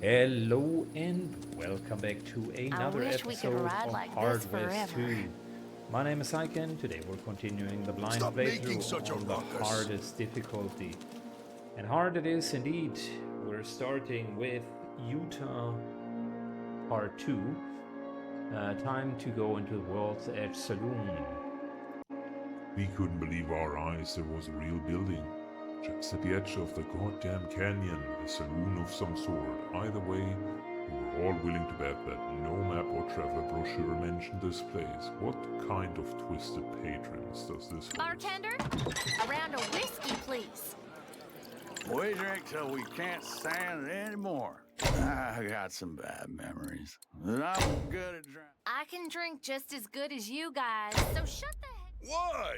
Hello and welcome back to another episode of Hard West 2. My name is Ike and today we're continuing the blind Stop making such playthrough a on the ruckus. hardest difficulty. And hard it is indeed. We're starting with Utah Part 2. Time to go into the World's Edge Saloon. We couldn't believe our eyes. There was a real building. Just at the edge of the goddamn canyon, a saloon of some sort. Either way, we were all willing to bet that no map or traveler brochure mentioned this place. What kind of twisted patrons does this host? Bartender, a round of whiskey, please. We drink till we can't stand it anymore. I got some bad memories. And I'm good at drinking. I can drink just as good as you guys, so shut the heck. Why?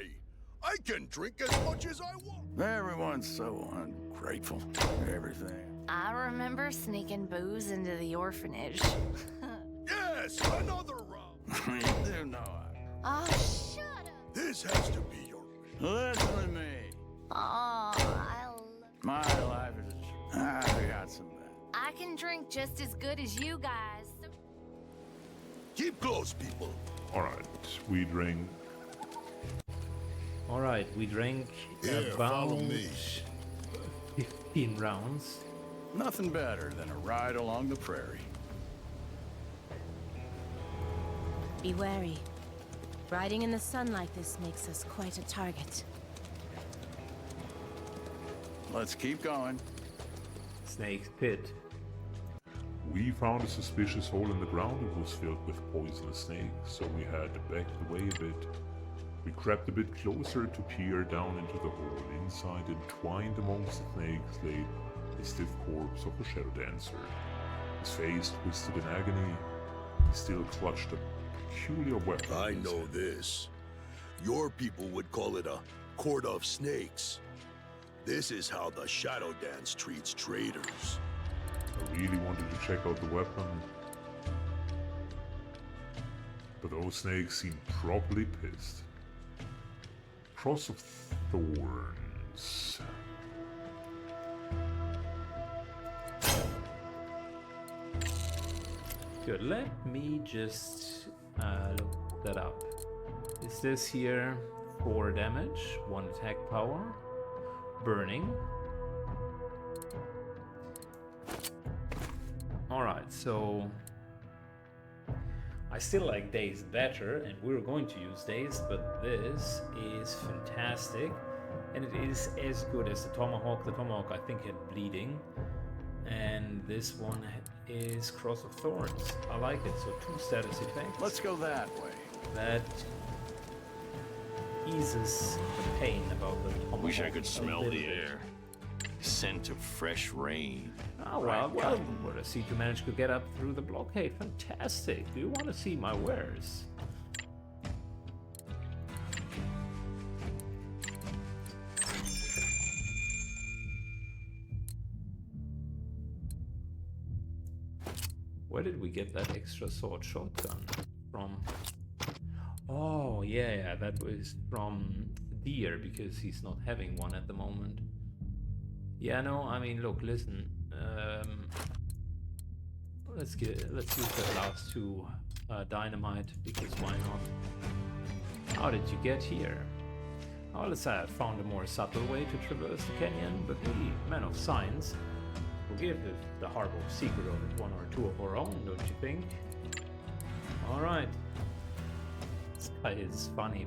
I can drink as much as I want. Everyone's so ungrateful for everything. I remember sneaking booze into the orphanage. Yes, another round. You do know I. Oh, shut up. This has to be your wish. Listen to me. Oh, I love... My life is a I got some bad. I can drink just as good as you guys, so... Keep close, people. Alright, we drink. Alright, we drank Here, about follow me. 15 rounds. Nothing better than a ride along the prairie. Be wary. Riding in the sun like this makes us quite a target. Let's keep going. Snake's Pit. We found a suspicious hole in the ground. It was filled with poisonous snakes, so we had to back away a bit. We crept a bit closer to peer down into the hole. Inside, entwined amongst the snakes, lay the stiff corpse of a shadow dancer. His face twisted in agony. He still clutched a peculiar weapon. I in his know hand. this. Your people would call it a court of snakes. This is how the Shadow Dance treats traitors. I really wanted to check out the weapon, but those snakes seemed properly pissed. Cross of Thorns. Good, let me just look that up. Is this here 4 damage, 1 attack power, burning? Alright, so I still like Daze better, and we're going to use Daze, but this is fantastic, and it is as good as the Tomahawk. The Tomahawk, I think, had bleeding, and this one is Cross of Thorns. I like it, so 2 status effects. Let's go that way. That eases the pain about the Tomahawk. Wish I could a smell little the bit. air. Scent of fresh rain. Oh, well, we're to see if you manage to get up through the blockade. Fantastic. Do you want to see my wares? Where did we get that extra sword shotgun from? Oh, yeah, that was from Deer, because he's not having one at the moment. Yeah, no, I mean, look, listen. Let's use the last 2 dynamite, because why not? How did you get here? Well, let's say I found a more subtle way to traverse the canyon, but we, men of science, will give the harbor secret of it 1 or 2 of our own, don't you think? Alright. This guy is funny.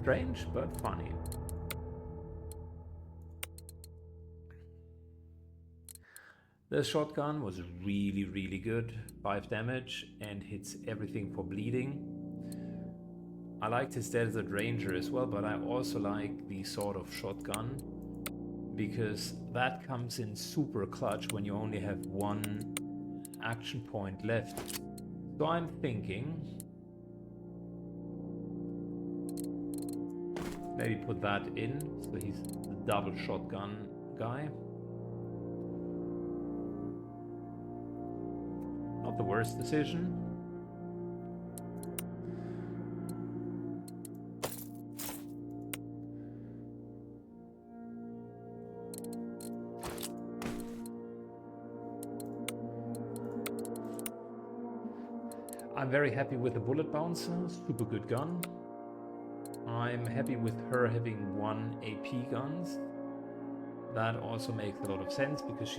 Strange, but funny. The shotgun was really, really good. 5 damage and hits everything for bleeding. I liked his Desert Ranger as well, but I also like the sort of shotgun, because that comes in super clutch when you only have 1 action point left. So I'm thinking maybe put that in, so he's the double shotgun guy. Not the worst decision. I'm very happy with the bullet bouncer, super good gun. I'm happy with her having 1 AP guns. That also makes a lot of sense because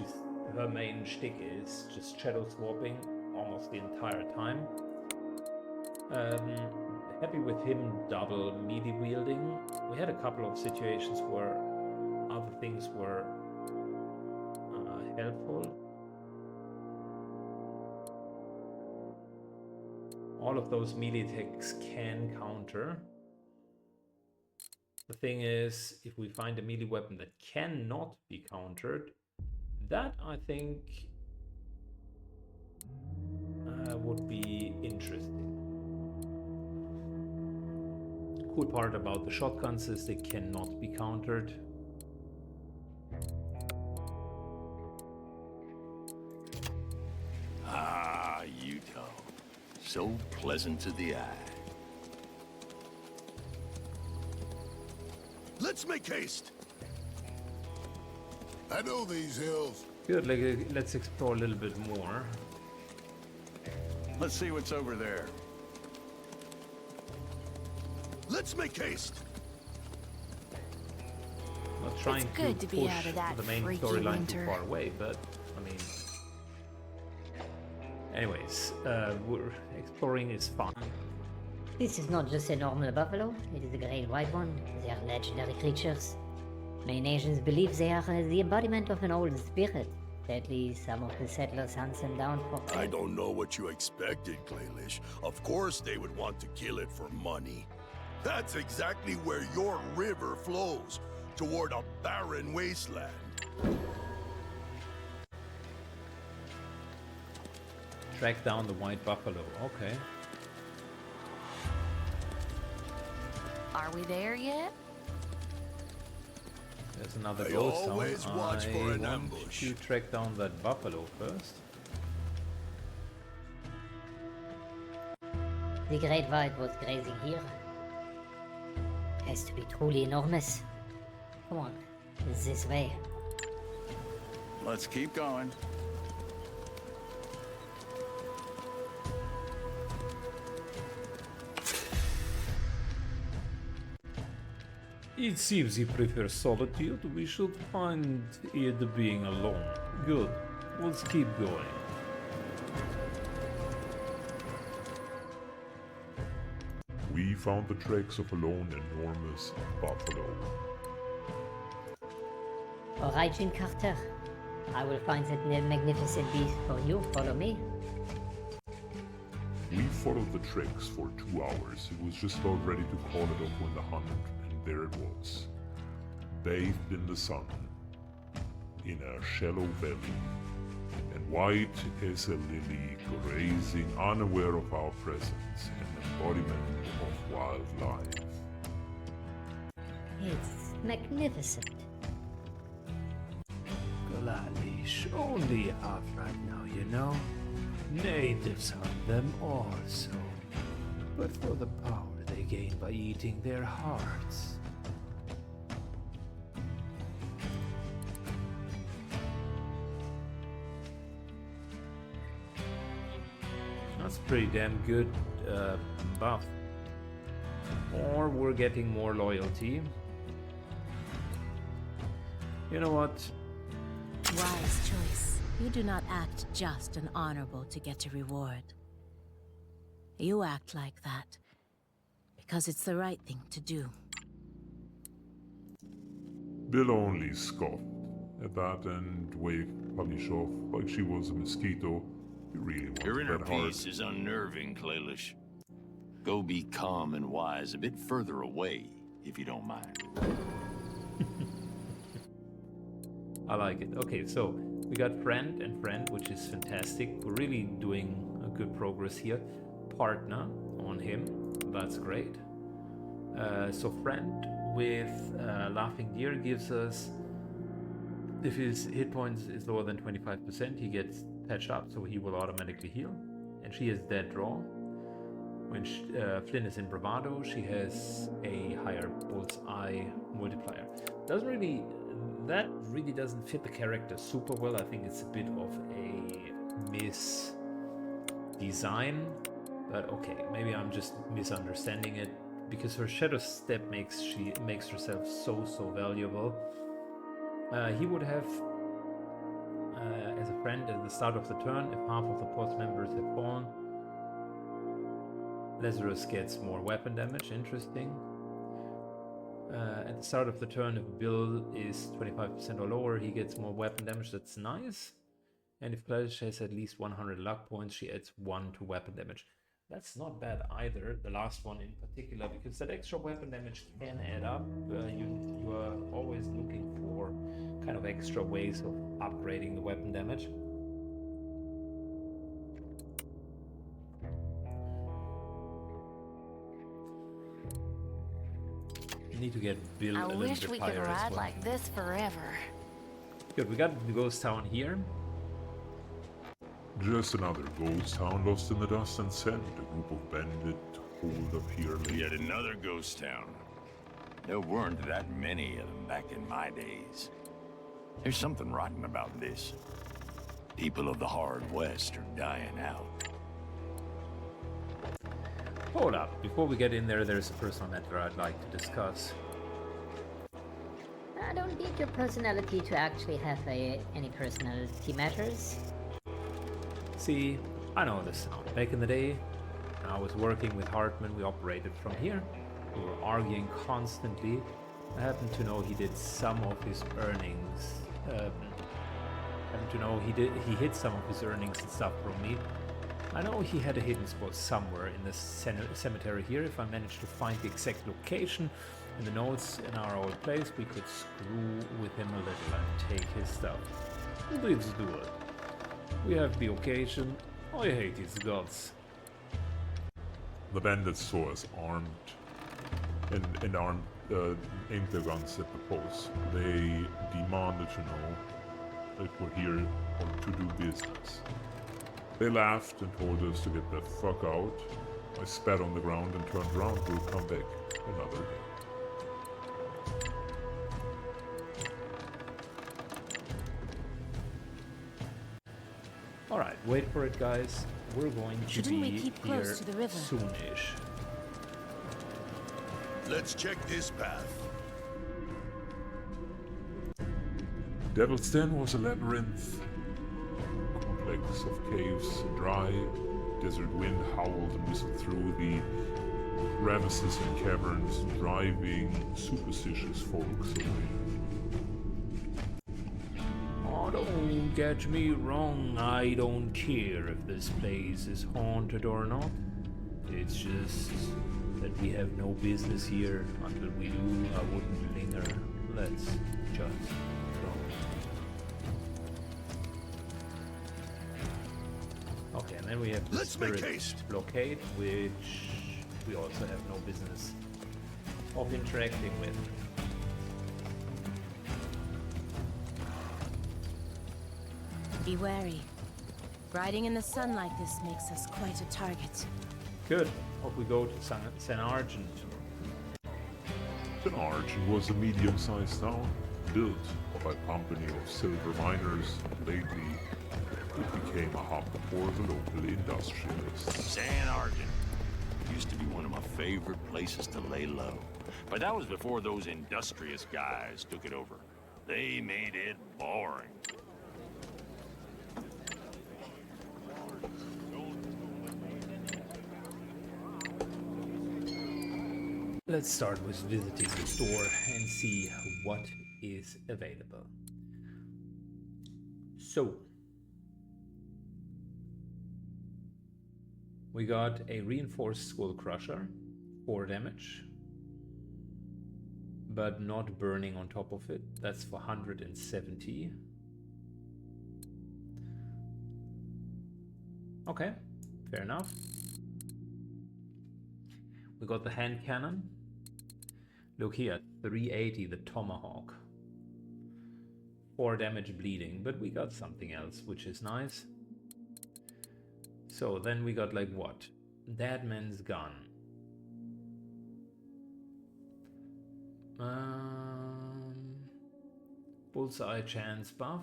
her main shtick is just shadow swapping almost the entire time. Happy with him double melee wielding. We had a couple of situations where other things were helpful. All of those melee attacks can counter. The thing is, if we find a melee weapon that cannot be countered, that I think would be interesting. Cool part about the shotguns is they cannot be countered. Ah, Utah. So pleasant to the eye. Let's make haste. I know these hills. Good, let's explore a little bit more. Let's see what's over there. Let's make haste. Not trying It's good to be push out of that the main freaky storyline too winter. far away, but I mean, anyways, exploring is fun. This is not just a normal buffalo, it is a great white one. They are legendary creatures. Many nations believe they are the embodiment of an old spirit. Sadly, some of the settlers hunt them down for I prey. don't know what you expected, Claylish. Of course they would want to kill it for money. That's exactly where your river flows, toward a barren wasteland. Track down the white buffalo. Okay. Are we there yet? There's another I ghost town. always watch I for an want ambush. to track down that buffalo first. The great white was grazing here. Has to be truly enormous. Come on, this way. Let's keep going. It seems he prefers solitude. We should find it being alone. Good. Let's keep going. We found the tracks of a lone enormous buffalo. Alright, Jean Carter. I will find that magnificent beast for you. Follow me. We followed the tracks for 2 hours. It was just about ready to call it off when the hunt, and there it was. Bathed in the sun, in a shallow valley, and white as a lily, grazing unaware of our presence, an embodiment of wildlife. It's magnificent. Gladish, only half right now, you know. Natives hunt them also, but for the power they gain by eating their hearts. That's pretty damn good buff. Or we're getting more loyalty. You know what? Wise choice. You do not act just and honorable to get a reward. You act like that because it's the right thing to do. Bill only scoffed at that and waved Punish off like she was a mosquito. He really Your wanted inner that heart. peace is unnerving, Claylish. Go be calm and wise a bit further away, if you don't mind. I like it. Okay, so we got friend and friend, which is fantastic. We're really doing a good progress here. Partner on him, that's great. So friend with Laughing Deer gives us, if his hit points is lower than 25%, he gets patched up, so he will automatically heal. And she has dead draw. When Flynn is in Bravado, she has a higher bullseye multiplier. That really doesn't fit the character super well. I think it's a bit of a misdesign, But okay, maybe I'm just misunderstanding it, because her shadow step makes herself so valuable. He would have as a friend at the start of the turn if half of the post members have fallen. Lazarus gets more weapon damage, interesting. At the start of the turn, if Bill is 25% or lower, he gets more weapon damage, that's nice. And if Clash has at least 100 luck points, she adds 1 to weapon damage. That's not bad either, the last one in particular, because that extra weapon damage can add up. You are always looking for kind of extra ways of upgrading the weapon damage. Need to get Bill I a little wish bit we higher could as ride well. like this forever. Good, we got the ghost town here. Just another ghost town lost in the dust and sand. A group of bandits holed up here late. Yet another ghost town. There weren't that many of them back in my days. There's something rotten about this. People of the hard west are dying out. Hold up, before we get in there, there's a personal matter I'd like to discuss. I don't need your personality to actually have any personality matters. See, I know this sound. Back in the day, when I was working with Hartman, we operated from here. We were arguing constantly. I happen to know he did some of his earnings. Happen to know he hid some of his earnings and stuff from me. I know he had a hidden spot somewhere in the cemetery here. If I managed to find the exact location in the notes in our old place, we could screw with him a little and take his stuff. Let's do it. We have the occasion. I hate his guts. The bandits saw us armed and aimed their guns at the post. They demanded to know if we're here to do business. They laughed and told us to get the fuck out. I spat on the ground and turned around. We'll come back another day. Alright, wait for it, guys. We're going to Shouldn't we be keep here close to the river? soonish. Let's check this path. Devil's Den was a labyrinth, complex of caves, dry, desert wind howled and whistled through the crevices and caverns, driving superstitious folks away. Oh, don't get me wrong, I don't care if this place is haunted or not. It's just that we have no business here. Until we do, I wouldn't linger. Let's just go. Okay, and then we have the Let's make spirit haste. blockade, which we also have no business of interacting with. Be wary. Riding in the sun like this makes us quite a target. Good. Off we go to San Argent. St. Argent was a medium-sized town, built by a company of silver miners. Lately, it became a hub for the local industrialists. San Argent used to be one of my favorite places to lay low. But that was before those industrious guys took it over. They made it boring. Let's start with visiting the store and see what is available. So, we got a reinforced skull crusher, 4 damage, but not burning on top of it. That's for 170. Okay, fair enough. We got the hand cannon. Look here, 380, the tomahawk. 4 damage bleeding, but we got something else, which is nice. So then we got like what? Dead man's gun. Bullseye chance buff.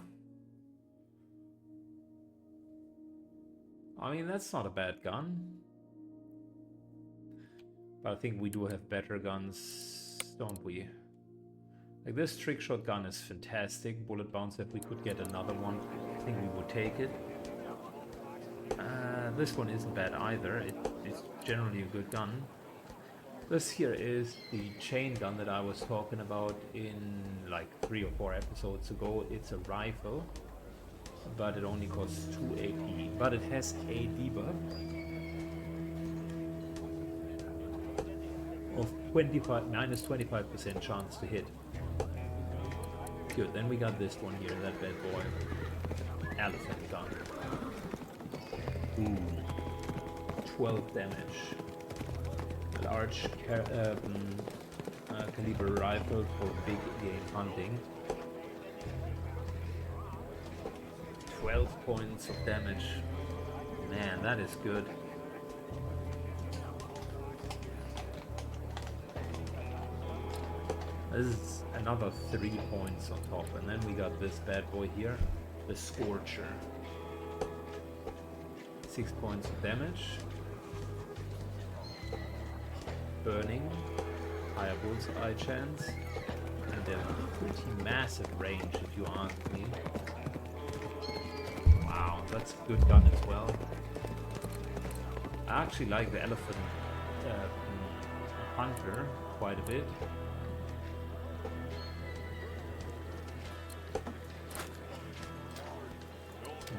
I mean, that's not a bad gun. But I think we do have better guns, don't we? Like this trick shot gun is fantastic. Bullet bounce, if we could get another one, I think we would take it. This one isn't bad either. It's generally a good gun. This here is the chain gun that I was talking about in like 3 or 4 episodes ago. It's a rifle, but it only costs 2 AP. But it has a debuff of minus 25% chance to hit. Good, then we got this one here, that bad boy. Elephant gun. Ooh. 12 damage. Large caliber rifle for big game hunting. 12 points of damage. Man, that is good. This is another 3 points on top. And then we got this bad boy here, the Scorcher. 6 points of damage. Burning, higher bullseye chance, and a pretty massive range if you ask me. Wow, that's a good gun as well. I actually like the Elephant Hunter quite a bit.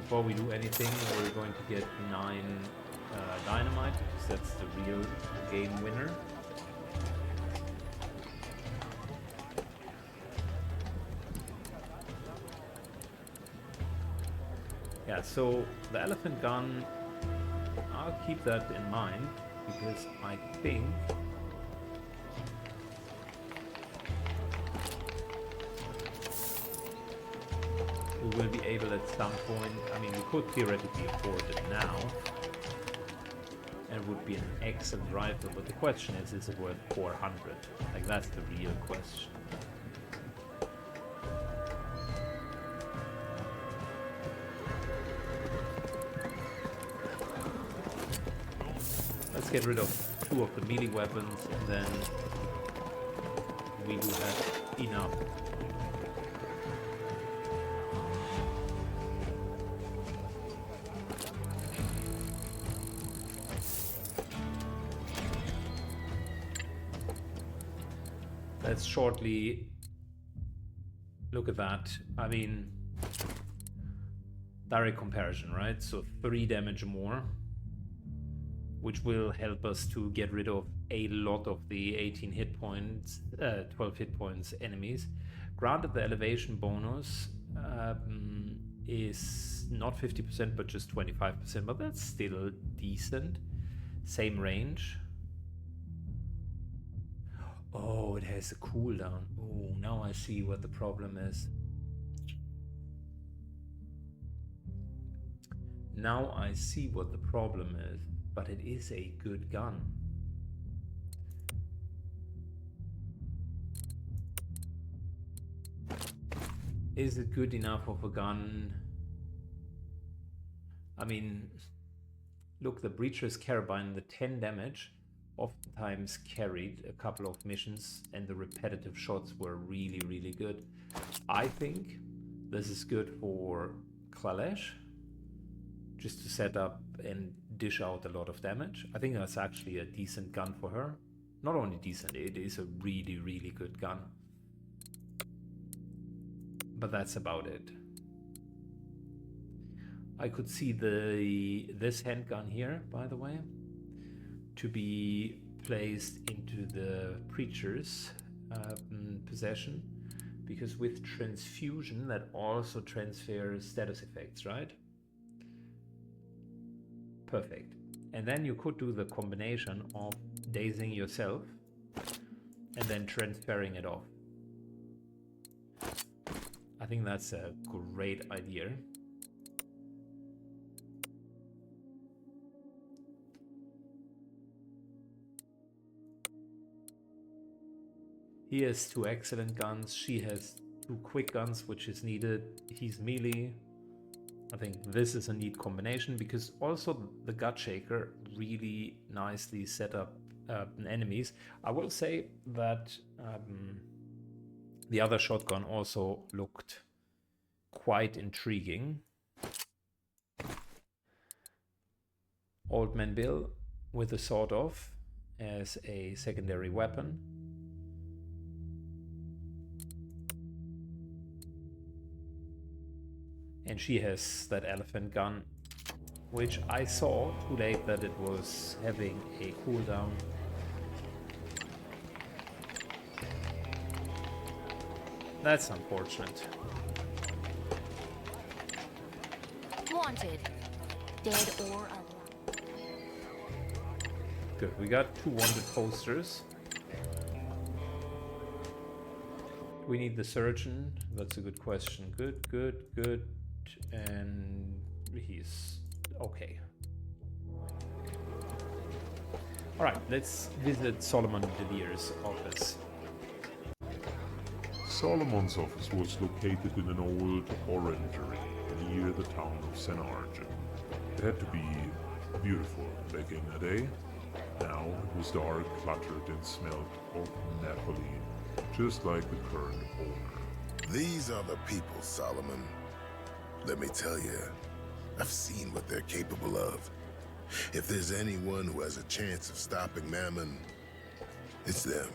Before we do anything, we're going to get 9 dynamite, because that's the real game winner. Yeah, so the elephant gun, I'll keep that in mind, because I think we will be able at some point, I mean, we could theoretically afford it now, and it would be an excellent rifle, but the question is it worth 400? Like, that's the real question. Let's get rid of 2 of the melee weapons, and then we do have enough. Let's shortly look at that. I mean, direct comparison, right? So 3 damage more, which will help us to get rid of a lot of the 18 hit points, 12 hit points enemies. Granted, the elevation bonus is not 50%, but just 25%, but that's still decent. Same range. Oh, it has a cooldown. Oh, now I see what the problem is. Now I see what the problem is, but it is a good gun. Is it good enough of a gun? I mean, look, the Breacher's Carabine, the 10 damage, oftentimes carried a couple of missions, and the repetitive shots were really, really good. I think this is good for Clalesh, just to set up and dish out a lot of damage. I think that's actually a decent gun for her. Not only decent, it is a really, really good gun. But that's about it. I could see this handgun here, by the way, to be placed into the Preacher's possession, because with transfusion that also transfers status effects, right? Perfect. And then you could do the combination of dazing yourself and then transferring it off. I think that's a great idea. He has 2 excellent guns. She has 2 quick guns, which is needed. He's melee. I think this is a neat combination, because also the Gut Shaker really nicely set up enemies. I will say that the other shotgun also looked quite intriguing. Old Man Bill with a sawed off as a secondary weapon. And she has that elephant gun, which I saw too late that it was having a cooldown. That's unfortunate. Wanted. Dead or alive. Good, we got 2 wanted posters. We need the surgeon. That's a good question. Good, good, good. And he's okay. Alright, let's visit Solomon DeVere's office. Solomon's office was located in an old orangery near the town of St. Argent. It had to be beautiful back in the day. Now it was dark, cluttered, and smelled of naphthalene, just like the current owner. These are the people, Solomon. Let me tell you, I've seen what they're capable of. If there's anyone who has a chance of stopping Mammon, it's them.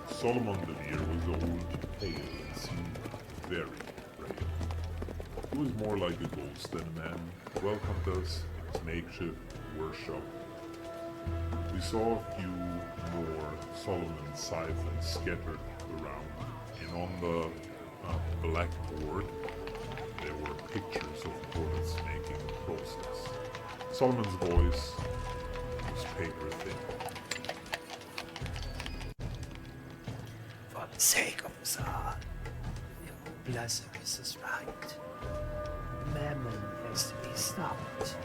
Solomon DeVere was old, pale, and seemed very frail. He was more like a ghost than a man. He welcomed us in his makeshift workshop. We saw a few more Solomon siphons scattered around, and on the blackboard there were pictures of bullets making the process. Solomon's voice was paper thin. For the sake of us all, your Blessers is right. Mammon has to be stopped.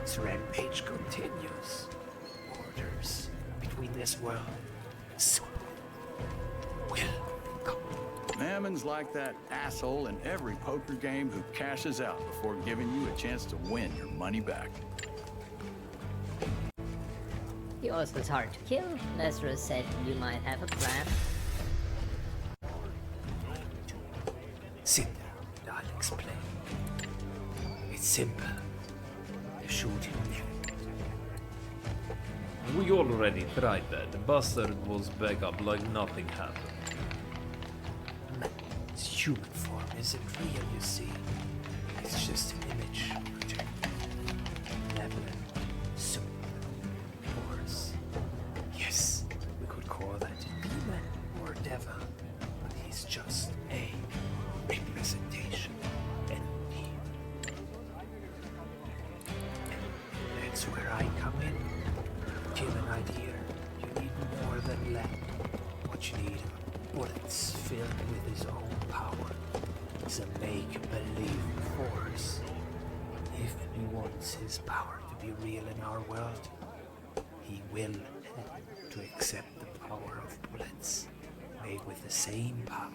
Its rampage continues. Borders between this world and Super will come. Mammon's like that asshole in every poker game who cashes out before giving you a chance to win your money back. He also was hard to kill. Lazarus said you might have a plan. Sit down and I'll explain. It's simple. The shooting. We already tried that. The bastard was back up like nothing happened. His human form isn't real, you see. It's just an image projected. Benevolent, super, force. Yes, we could call that a demon or devil, but he's just a representation. Enemy. That's where I come in. Give an idea. You need more than lead. What you need are bullets filled with his own power. He's a make-believe force. If he wants his power to be real in our world, he will have to accept the power of bullets made with the same power.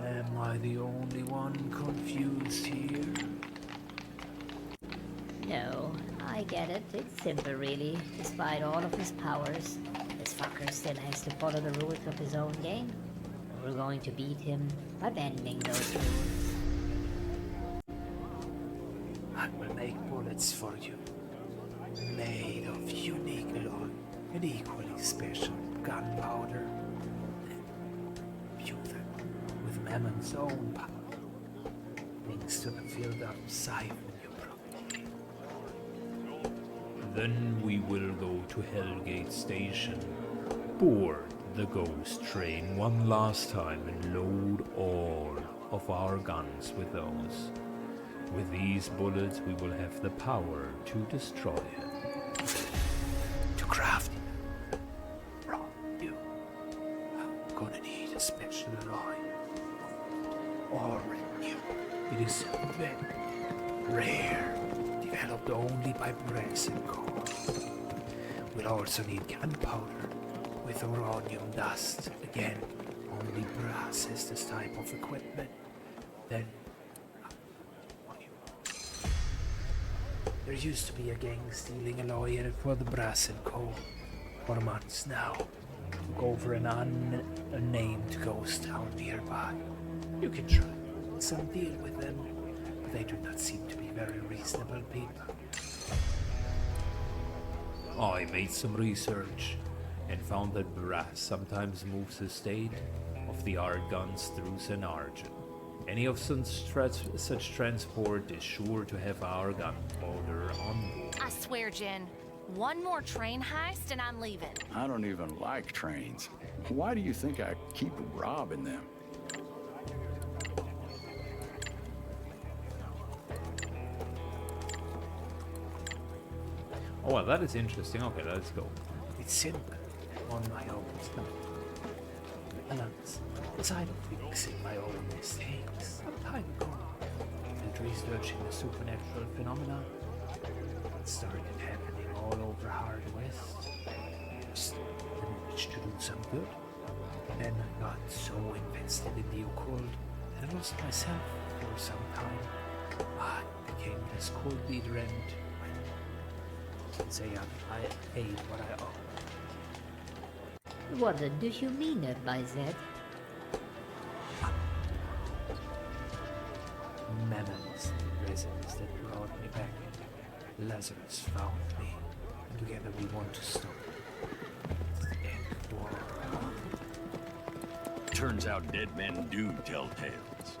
Am I the only one confused here? No, I get it. It's simple, really. Despite all of his powers, this fucker still has to follow the rules of his own game. We're going to beat him by bending those rules. I will make bullets for you, made of unique alloy and equally special gunpowder. View them with Mammon's own power, thanks to the filled-up siphon you probably. Then we will go to Hellgate Station, board the ghost train one last time and load all of our guns with those. With these bullets we will have the power to destroy him. To craft it from you, I'm gonna need a special alloy. Orange. It is very rare, developed only by brass and gold. We'll also need gunpowder with uranium dust. Again, only brass has this type of equipment. Then, There used to be a gang stealing a lawyer for the Brass and Co. For months now. Took over an unnamed ghost town nearby. You can try some deal with them, but they do not seem to be very reasonable people. I made some research and found that Brass sometimes moves the state of the art guns through St. Argent. Any of such transport is sure to have our gunpowder on board. I swear, Jen, one more train heist and I'm leaving. I don't even like trains. Why do you think I keep robbing them? Oh, well, that is interesting. Okay, let's go. It's simple on my own stuff. Balance. Aside of fixing my own mistakes, some time ago, and researching the supernatural phenomena, it started happening all over Hard West. Just managed to do some good. Then I got so invested in the occult that I lost myself for some time. I became this cult leader and say I paid what I owe. What do you mean by that? Mammon's the presence that brought me back. Lazarus found me, and together we want to stop the end war. Turns out dead men do tell tales.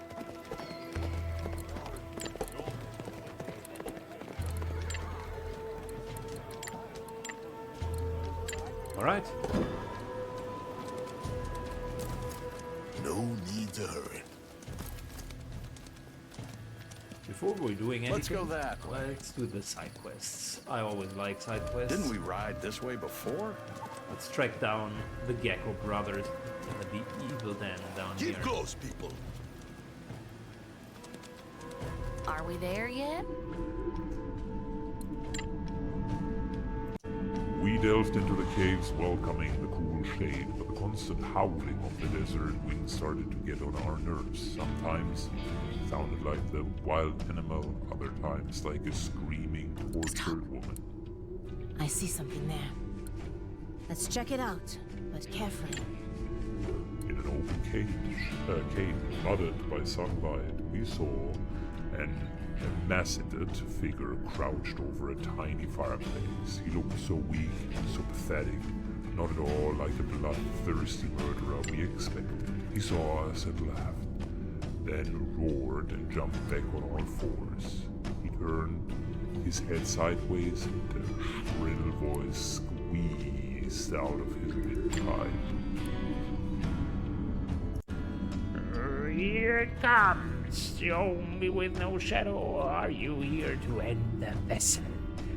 All right. No need to hurry. Before we're doing anything, Let's go that way. let's do the side quests. I always like side quests. Didn't we ride this way before? Let's track down the Gecko brothers and the evil den down here. Keep close, people. Are we there yet? We delved into the caves, welcoming the cool shade, but the constant howling of the desert wind started to get on our nerves. Sometimes it sounded like the wild animal, other times like a screaming, tortured woman. I see something there. Let's check it out, but carefully. In an open cave flooded by sunlight, we saw an emaciated figure crouched over a tiny fireplace. He looked so weak, so pathetic, not at all like the bloodthirsty murderer we expected. He saw us and laughed, then roared and jumped back on all fours. He turned his head sideways and a shrill voice squeezed out of his windpipe. Here it comes. Show me with no shadow. Are you here to end the vessel?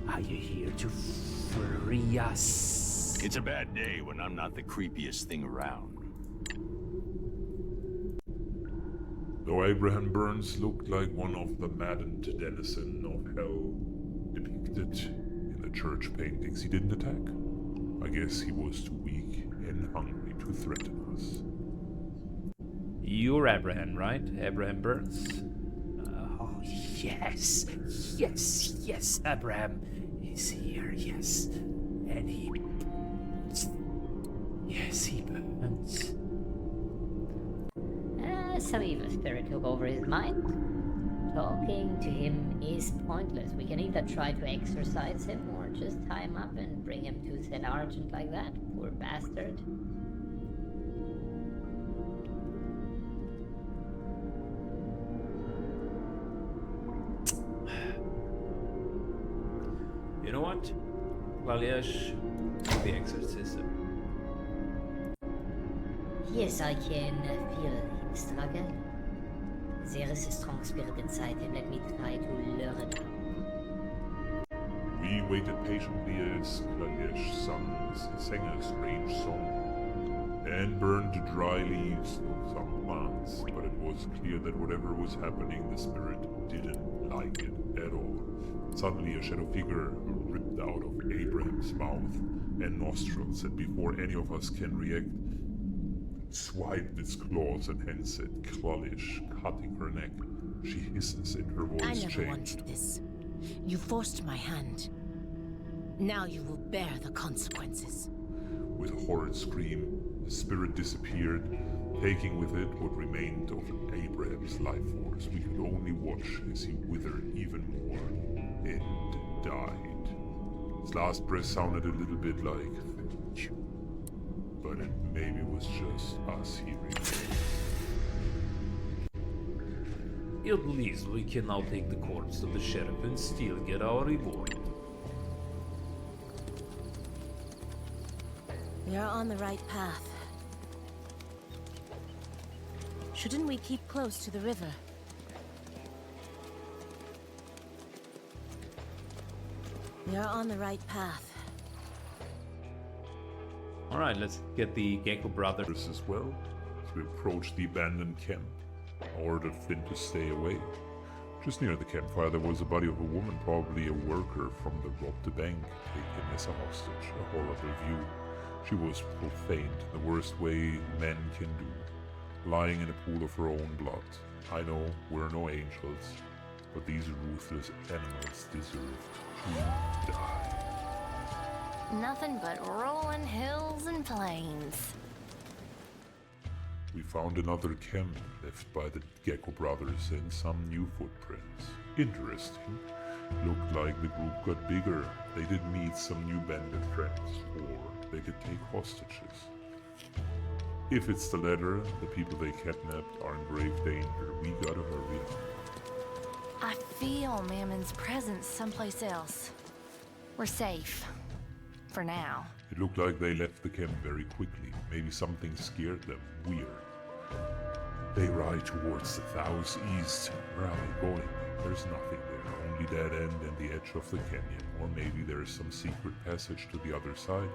Are you here to free us? It's a bad day when I'm not the creepiest thing around. Though Abraham Burns looked like one of the maddened denizen of hell depicted in the church paintings, he didn't attack. I guess he was too weak and hungry to threaten us. You're Abraham, right? Abraham Burns? Oh, yes. Yes, Abraham is here, yes. And he burns. Yes, he burns. Some evil spirit took over his mind. Talking to him is pointless. We can either try to exorcise him or just tie him up and bring him to St. Argent like that. Poor bastard. You know what? Valiesh, the exorcism. Yes, I can feel him struggle. There is a strong spirit inside him. Let me try to lure it out. We waited patiently as Valiesh sang a strange song and burned dry leaves of some plants, but it was clear that whatever was happening, the spirit didn't like it at all. Suddenly, a shadow figure ripped out of Abraham's mouth and nostrils, and before any of us can react, swiped its claws and hence at Klalish, cutting her neck. She hisses and her I voice never changed. wanted this. You forced my hand. Now you will bear the consequences. With a horrid scream, the spirit disappeared, taking with it what remained of Abraham's life force. We could only watch as he withered even more and died. His last breath sounded a little bit like "thank you," but it maybe was just us hearing it. At least we can now take the corpse of the sheriff and still get our reward. We are on the right path. Shouldn't we keep close to the river? We are on the right path. Alright, let's get the Gecko brothers. As well, as we approached the abandoned camp, I ordered Finn to stay away. Just near the campfire there was a body of a woman, probably a worker from the robbed bank, taken as a hostage. A horrible view. She was profaned, the worst way men can do, lying in a pool of her own blood. I know we're no angels, but these ruthless animals deserve to die. Nothing but rolling hills and plains. We found another camp left by the Gecko brothers and some new footprints. Interesting. Looked like the group got bigger. They did meet some new bandit friends, or they could take hostages. If it's the latter, the people they kidnapped are in grave danger. We gotta hurry up. I feel Mammon's presence someplace else. We're safe. For now. It looked like they left the camp very quickly. Maybe something scared them. Weird. They ride towards the southeast. Where are they going? There's nothing there. Only dead end and the edge of the canyon. Or maybe there's some secret passage to the other side.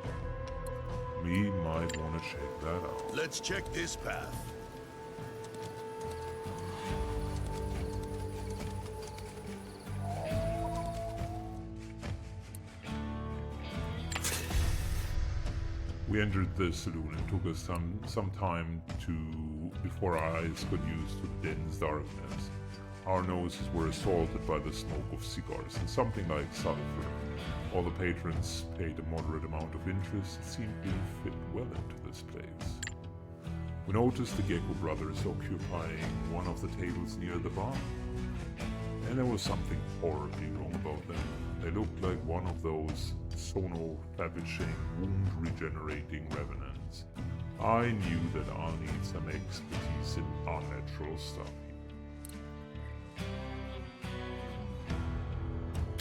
We might want to check that out. Let's check this path. We entered the saloon and took us some time before our eyes got used to the dense darkness. Our noses were assaulted by the smoke of cigars and something like sulfur. All the patrons paid a moderate amount of interest. It seemed to fit well into this place. We noticed the Gecko brothers occupying one of the tables near the bar. And there was something horribly wrong about them. They looked like one of those sono-ravishing, wound-regenerating revenants. I knew that I'll need some expertise in unnatural stuff.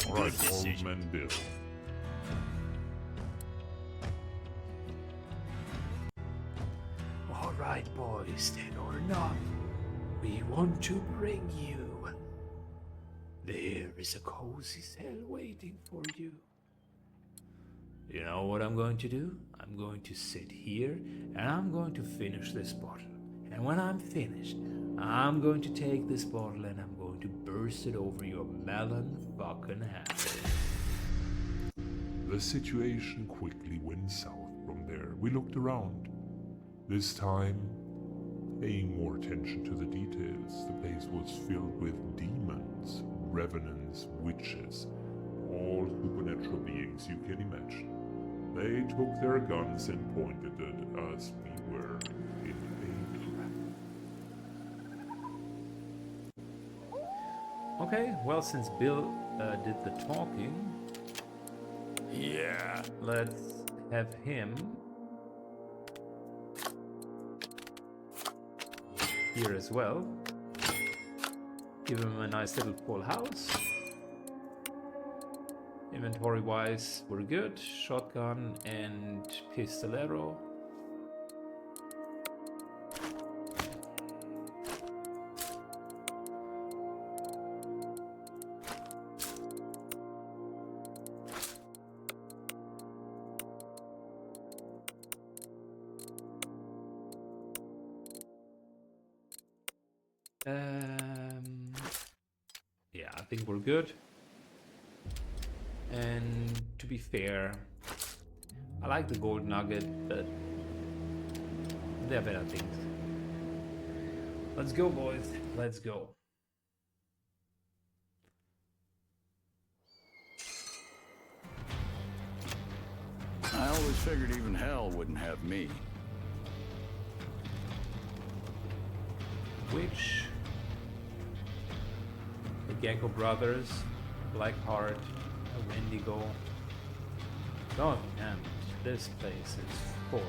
Alright, old man Bill. Alright, boys, dead or not, we want to bring you. There is a cozy cell waiting for you. You know what I'm going to do? I'm going to sit here and I'm going to finish this bottle. And when I'm finished, I'm going to take this bottle and I'm going to burst it over your melon fucking head. The situation quickly went south from there. We looked around. This time, paying more attention to the details. The place was filled with demons, revenants, witches, all supernatural beings you can imagine. They took their guns and pointed at us. We were in danger. Okay, well, since Bill did the talking, Yeah. let's have him here as well. Give him a nice little full house. Inventory wise, we're good. Shotgun and pistolero. Yeah, I think we're good. And to be fair, I like the gold nugget, but there are better things. Let's go, boys. Let's go. always figured even hell wouldn't have me. Which? The Gecko Brothers, Blackheart, Wendigo. God damn it, this place is full.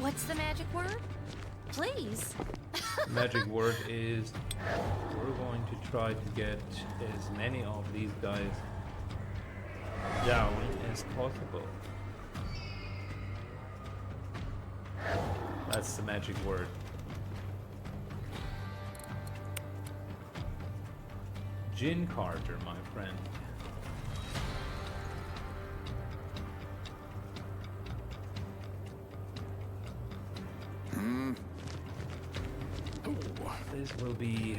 What's the magic word? Please. Magic word is we're going to try to get as many of these guys down as possible. That's the magic word. Gin Carter, my friend. This will be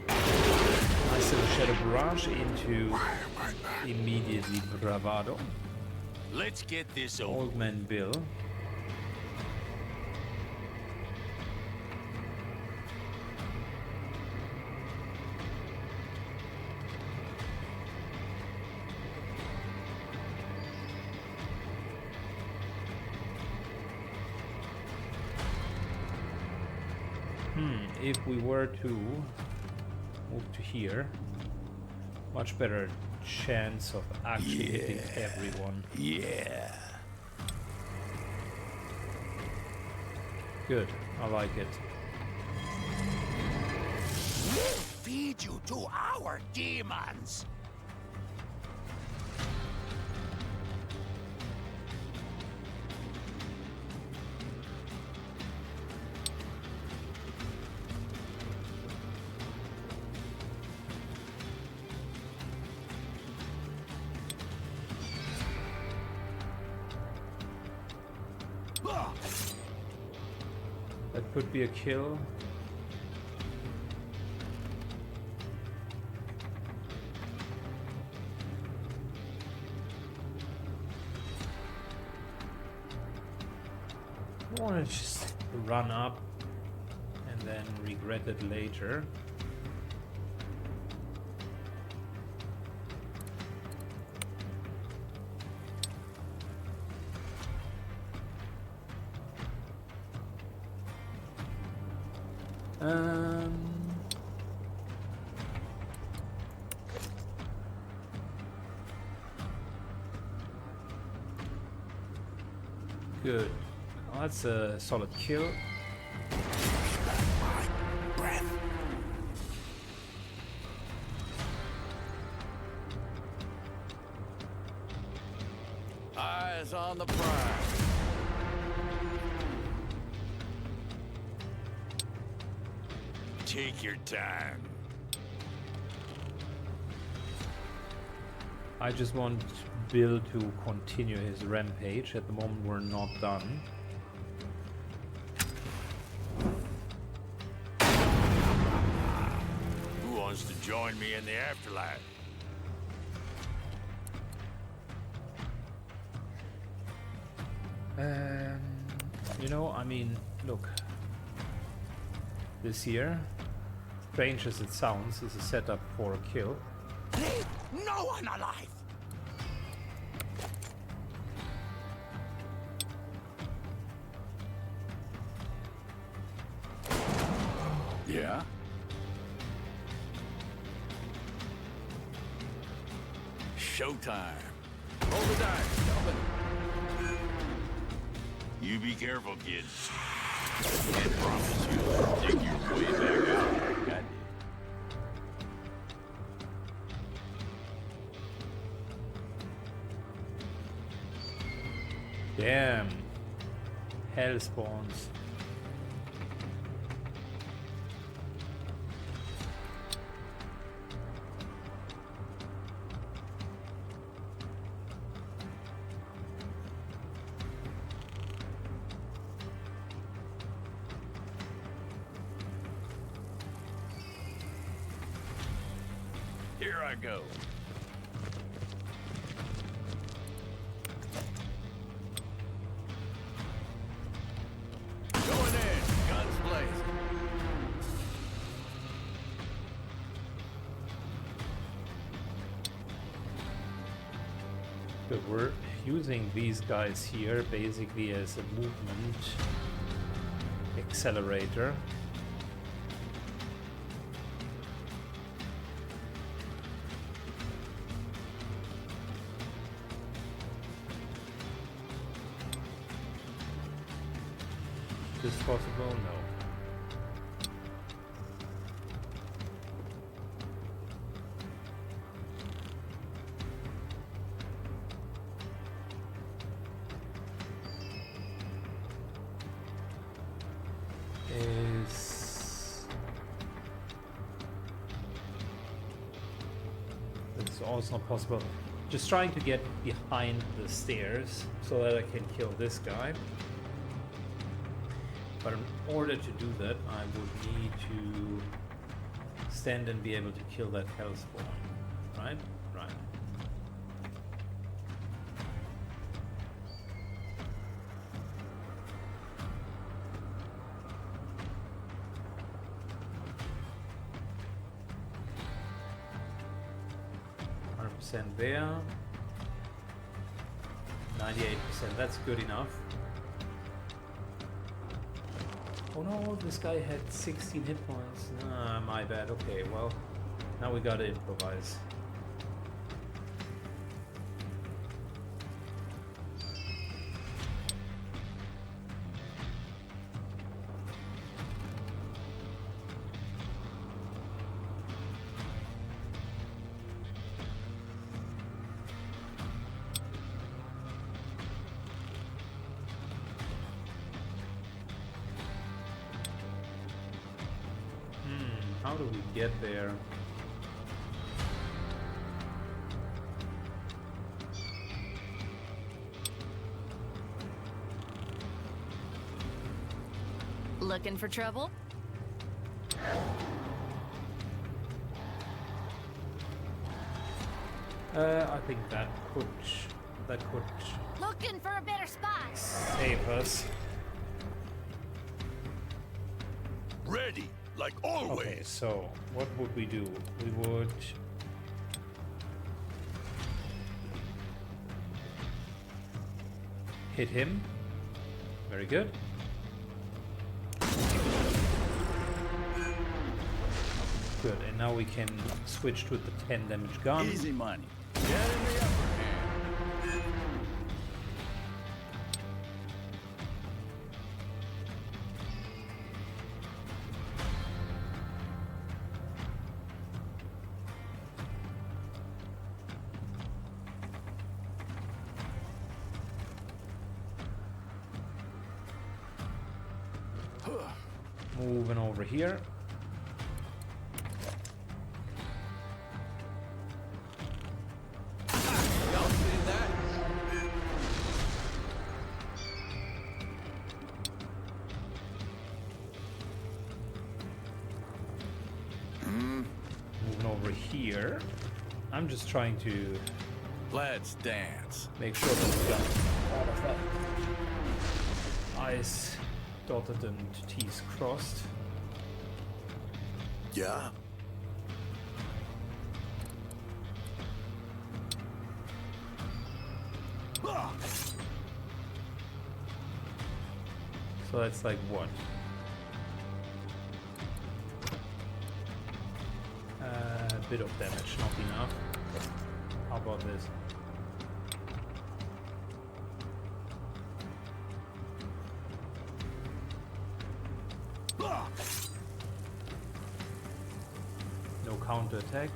nice little shadow barrage into immediately Bravado. Let's get this over. Old Man Bill. If we were to move to here, much better chance of actually hitting everyone. Yeah. Good, I like it. We'll feed you to our demons. That could be a kill. I want to just run up and then regret it later. Good. Well, that's a solid kill. Eyes on the prize. Take your time. I just want Bill to continue his rampage. At the moment we're not done. Who wants to join me in the afterlife? You know, I mean, look. This here, strange as it sounds, is a setup for a kill. Leave no one alive! Yeah? Showtime. Roll the dice, gentlemen. You be careful, kid. Can't promise you'll dig your way back out. Got it? Damn. Hell spawns. gotta go. Going in, guns blazing. Good, we're using these guys here basically as a movement accelerator. Is this possible? No. It's also not possible. Just trying to get behind the stairs so that I can kill this guy. But in order to do that, I would need to stand and be able to kill that hellspawn. Right? Right. There, 98%, that's good enough. Oh no, this guy had 16 hit points. Ah, my bad. Okay, well, now we gotta improvise. How do we get there? Looking for trouble? I think that could Looking for a better spot. save us. Ready, like always. Okay, so what would we do? We would hit him. Very good. Good, and now we can switch to the 10 damage gun. Easy money. Get in the upper hand. Moving over here. Y'all see that? Moving over here. I'm just trying to Let's dance. make sure that we got all of that I's dotted and T's crossed. Yeah? So that's like what? A bit of damage, not enough. How about this? No counter attack.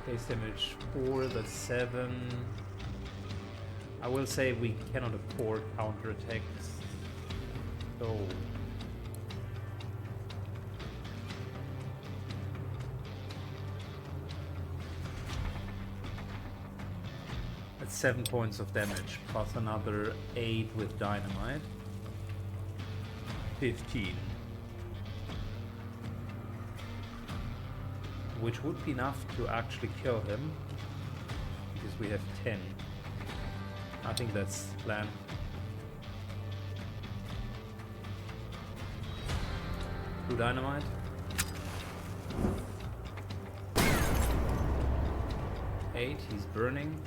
Base damage 4, that's 7. I will say we cannot afford counter attacks. So that's 7 points of damage plus another 8 with dynamite. 15. which would be enough to actually kill him, because we have 10. I think that's the plan. Blue dynamite. Eight, he's burning.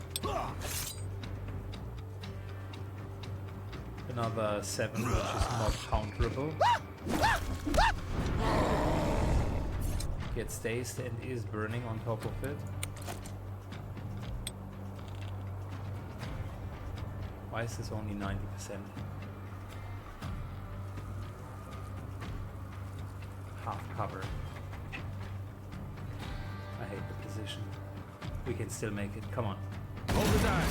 Another 7, which is not counterable. Gets dazed and is burning on top of it. Why is this only 90%? Half cover. I hate the position. We can still make it. Come on. Hold the die.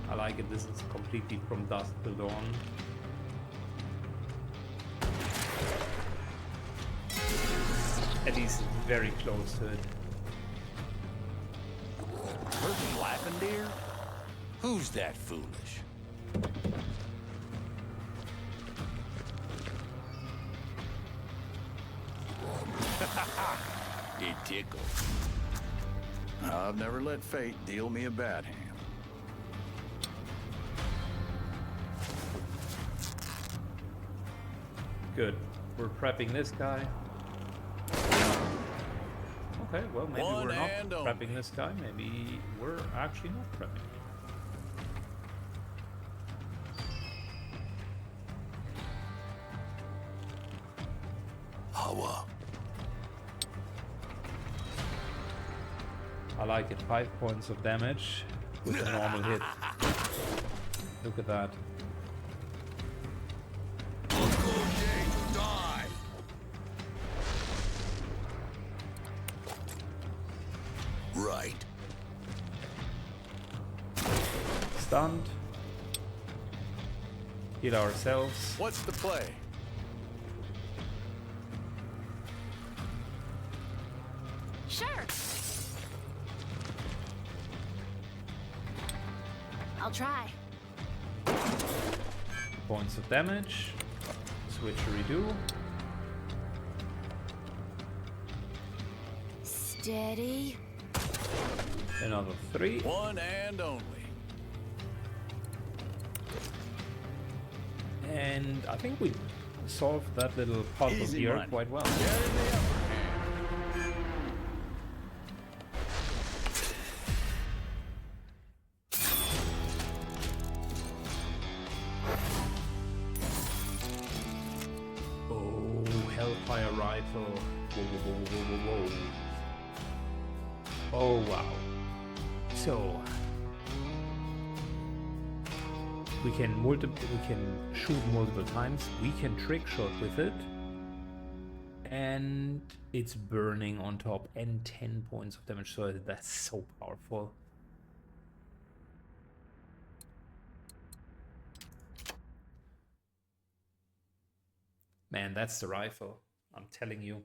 I like it. This is completely from dusk till dawn. At least very close to it. Person laughing, dear? Who's that foolish? It tickles. I've never let fate deal me a bad hand. Good. We're prepping this guy. Okay, well, maybe One we're not hand only. prepping this guy. Maybe we're actually not prepping. Hawa. I like it. 5 points of damage with a normal hit. Look at that. Right. Stunned. Heal ourselves. What's the play? Sure. I'll try. Points of damage. Switcheroo. Steady. Another 3. One and only. And I think we solved that little puzzle Easy here money. quite well. Get in the upper hand. Oh, Hellfire Rifle. Whoa, whoa, whoa, whoa, whoa, whoa. Oh, wow. So we can shoot multiple times. We can trick shot with it. And it's burning on top and 10 points of damage. So that's so powerful. Man, that's the rifle. I'm telling you.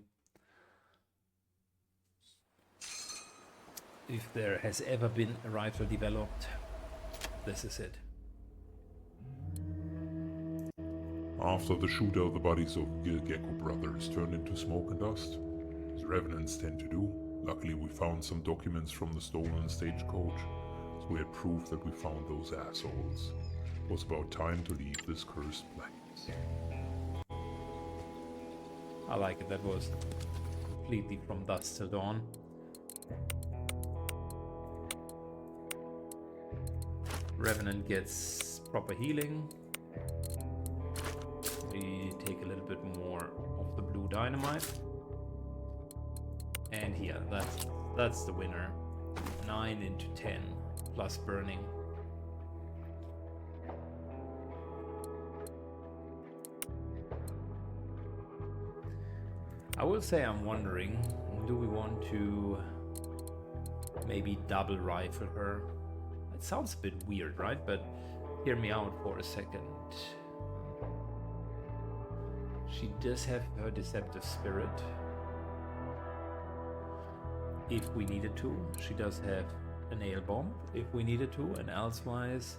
If there has ever been a rifle developed, this is it. After the shootout, the bodies of Gecko brothers turned into smoke and dust, as revenants tend to do. Luckily, we found some documents from the stolen stagecoach, so we had proof that we found those assholes. It was about time to leave this cursed place. I like it. That was completely from dusk till dawn. Revenant gets proper healing. We take a little bit more of the blue dynamite. And here, that's the winner. 9 into 10 plus burning. I will say I'm wondering, do we want to maybe double rifle her? It sounds a bit weird, right? But hear me out for a second. She does have her deceptive spirit. If we needed to. She does have a nail bomb if we needed to, and elsewise,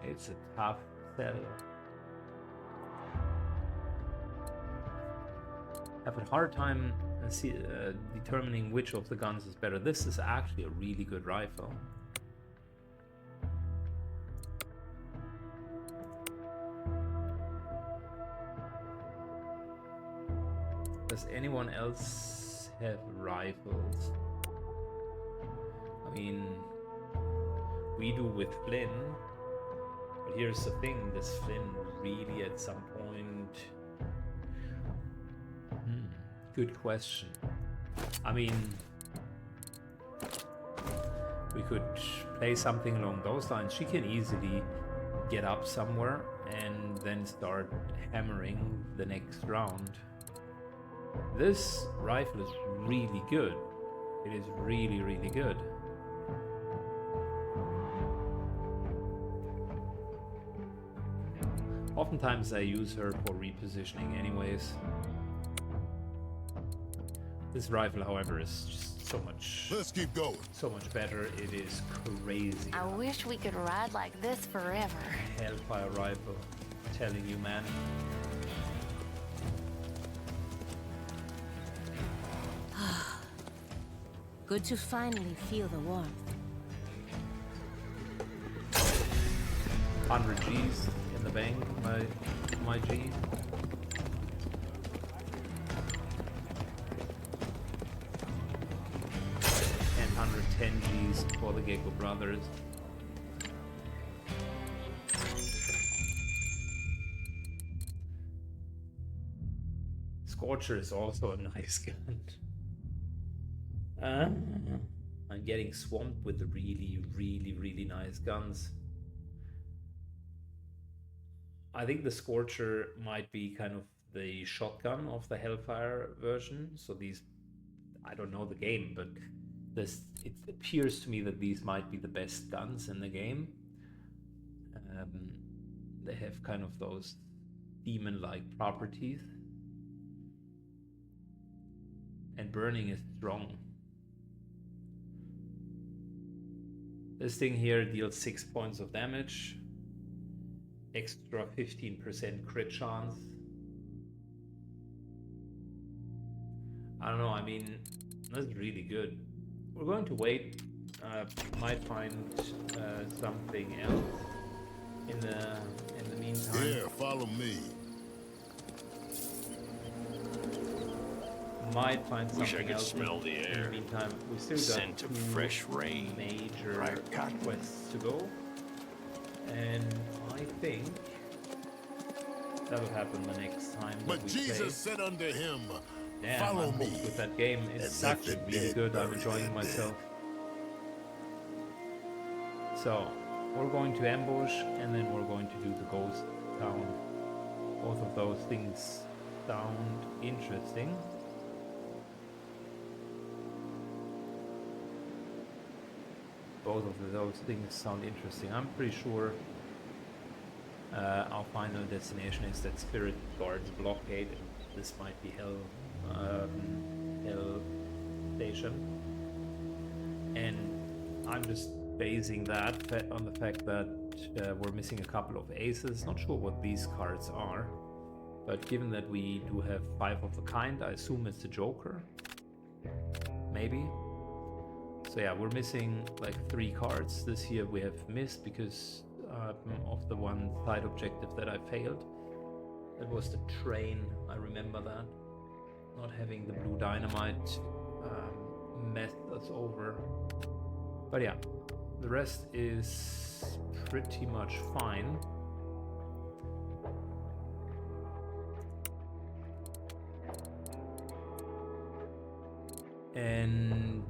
it's a tough sell. I have a hard time determining which of the guns is better. This is actually a really good rifle. Does anyone else have rifles? I mean, we do with Flynn, but here's the thing, this Flynn really at some point... Good question. I mean, we could play something along those lines. She can easily get up somewhere and then start hammering the next round. This rifle is really good. It is really, really good. Oftentimes I use her for repositioning anyways. This rifle, however, is just so much... Let's keep going. So much better. It is crazy. I wish we could ride like this forever. Hellfire rifle. I'm telling you, man. Good to finally feel the warmth. 100 G's in the bank, my G. And 110 G's for the Gecko Brothers. Scorcher is also a nice gun. I'm getting swamped with the really, really, really nice guns. I think the Scorcher might be kind of the shotgun of the Hellfire version. So these, I don't know the game, but it appears to me that these might be the best guns in the game. They have kind of those demon-like properties. And burning is strong. This thing here deals 6 points of damage, extra 15% crit chance. I don't know, I mean, that's really good. We're going to wait, might find something else in the meantime. Here, follow me. Might find Wish I something could else smell the in air. the meantime. We still got Scent of fresh rain. major Ripe cotton. quests to go, and I think that'll happen the next time. But that we Jesus play. said unto him, Damn, follow I'm me. hooked with that game. It's And let actually the really dead good. I'm bury enjoying their myself. So we're going to ambush, and then we're going to do the ghost town. Both of those things sound interesting. Both of those things sound interesting. I'm pretty sure our final destination is that Spirit Guards blockade. This might be Hell Station, and I'm just basing that on the fact that we're missing a couple of aces. Not sure what these cards are, but given that we do have 5 of a kind, I assume it's the Joker. Maybe. So yeah, we're missing like 3 cards. This year we have missed because of the one side objective that I failed. That was the train, I remember that. Not having the blue dynamite messed us over. But yeah, the rest is pretty much fine. And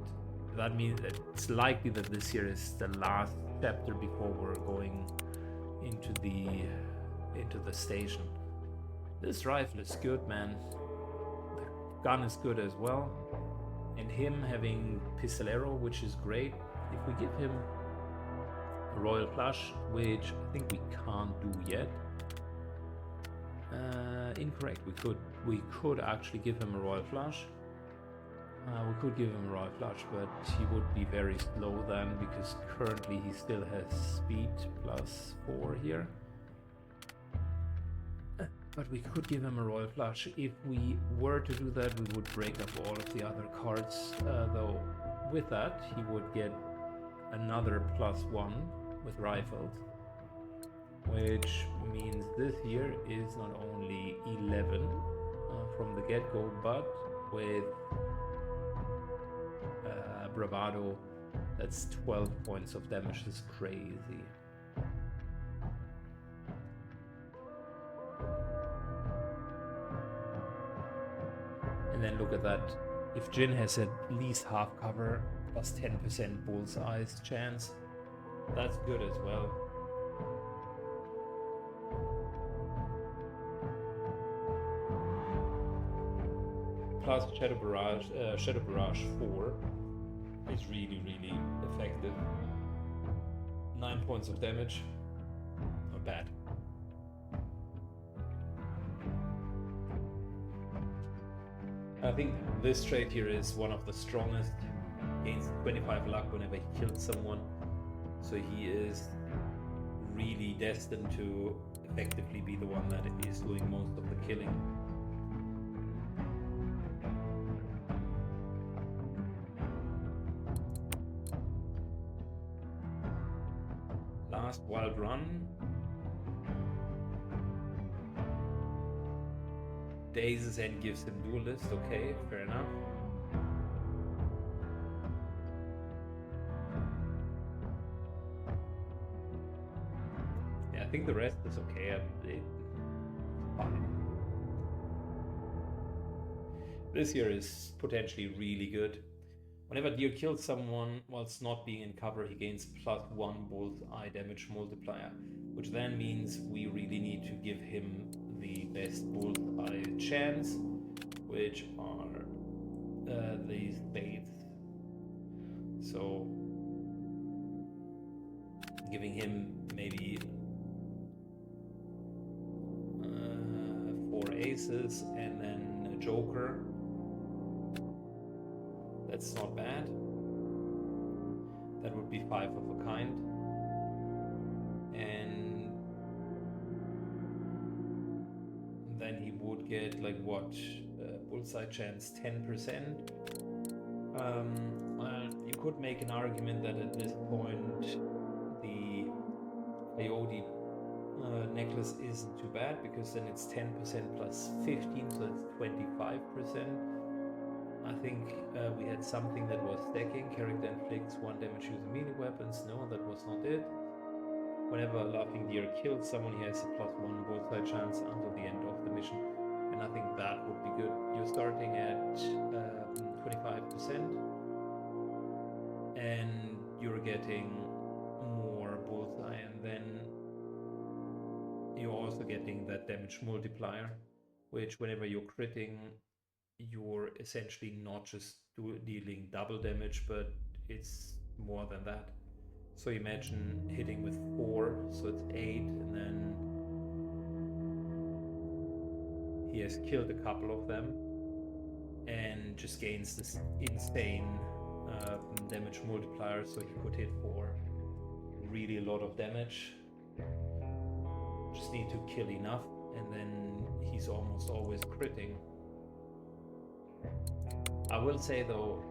that means that it's likely that this year is the last chapter before we're going into the station. This rifle is good, man. The gun is good as well. And him having Pistolero, which is great. If we give him a Royal Flush, which I think we can't do yet. Incorrect, we could actually give him a Royal Flush. We could give him a Royal Flush, but he would be very slow then, because currently he still has speed +4 here. But we could give him a Royal Flush. If we were to do that, we would break up all of the other cards, though with that he would get another +1 with rifles, which means this here is not only 11 from the get-go, but with Bravado, that's 12 points of damage. Is crazy. And then look at that. If Jin has at least half cover, plus 10% bullseye's chance, that's good as well. Plus Shadow Barrage 4 is really, really effective. 9 points of damage, not bad. I think this trait here is one of the strongest. Gains 25 luck whenever he kills someone, so he is really destined to effectively be the one that is doing most of the killing. Last wild run. Dazes and gives him duelist. Okay, fair enough. Yeah, I think the rest is okay. Fine. This here is potentially really good. Whenever Deer kills someone whilst not being in cover, he gains +1 bullseye damage multiplier, which then means we really need to give him the best bullseye chance, which are these spades. So giving him maybe 4 aces and then a joker. That's not bad. That would be 5 of a kind. And then he would get like what? Bullseye chance 10%. Well, you could make an argument that at this point the coyote necklace isn't too bad, because then it's 10% plus 15, so that's 25%. I think we had something that was stacking. Character inflicts 1 damage using melee weapons. No, that was not it. Whenever a laughing deer kills someone, he has a +1 bullseye chance until the end of the mission. And I think that would be good. You're starting at 25%, and you're getting more bullseye, and then you're also getting that damage multiplier, which whenever you're critting, you're essentially not just dealing double damage, but it's more than that. So imagine hitting with 4, so it's 8, and then he has killed a couple of them and just gains this insane damage multiplier, so he could hit for really a lot of damage. Just need to kill enough, and then he's almost always critting. I will say though,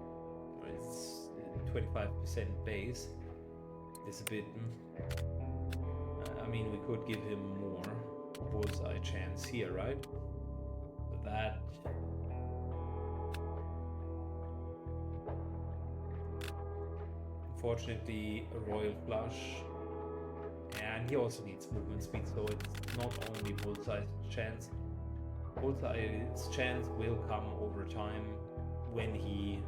it's 25% base is a bit. I mean, we could give him more bullseye chance here, right? But that. Unfortunately, a royal flush. And he also needs movement speed, so it's not only bullseye chance. Bullseye's chance will come over time when he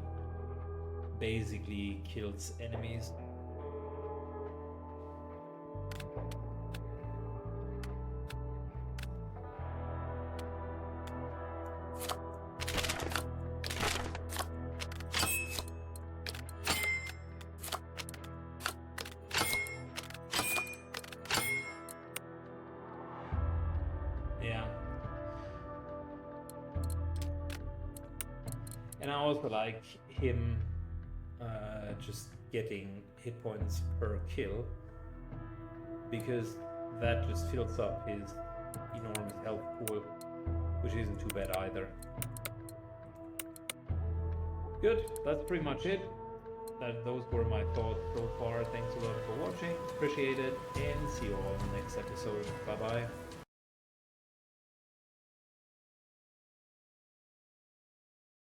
basically kills enemies. And I also like him just getting hit points per kill, because that just fills up his enormous health pool, which isn't too bad either. Good, that's pretty much it. Those were my thoughts so far. Thanks a lot for watching, appreciate it, and see you all in the next episode. Bye bye.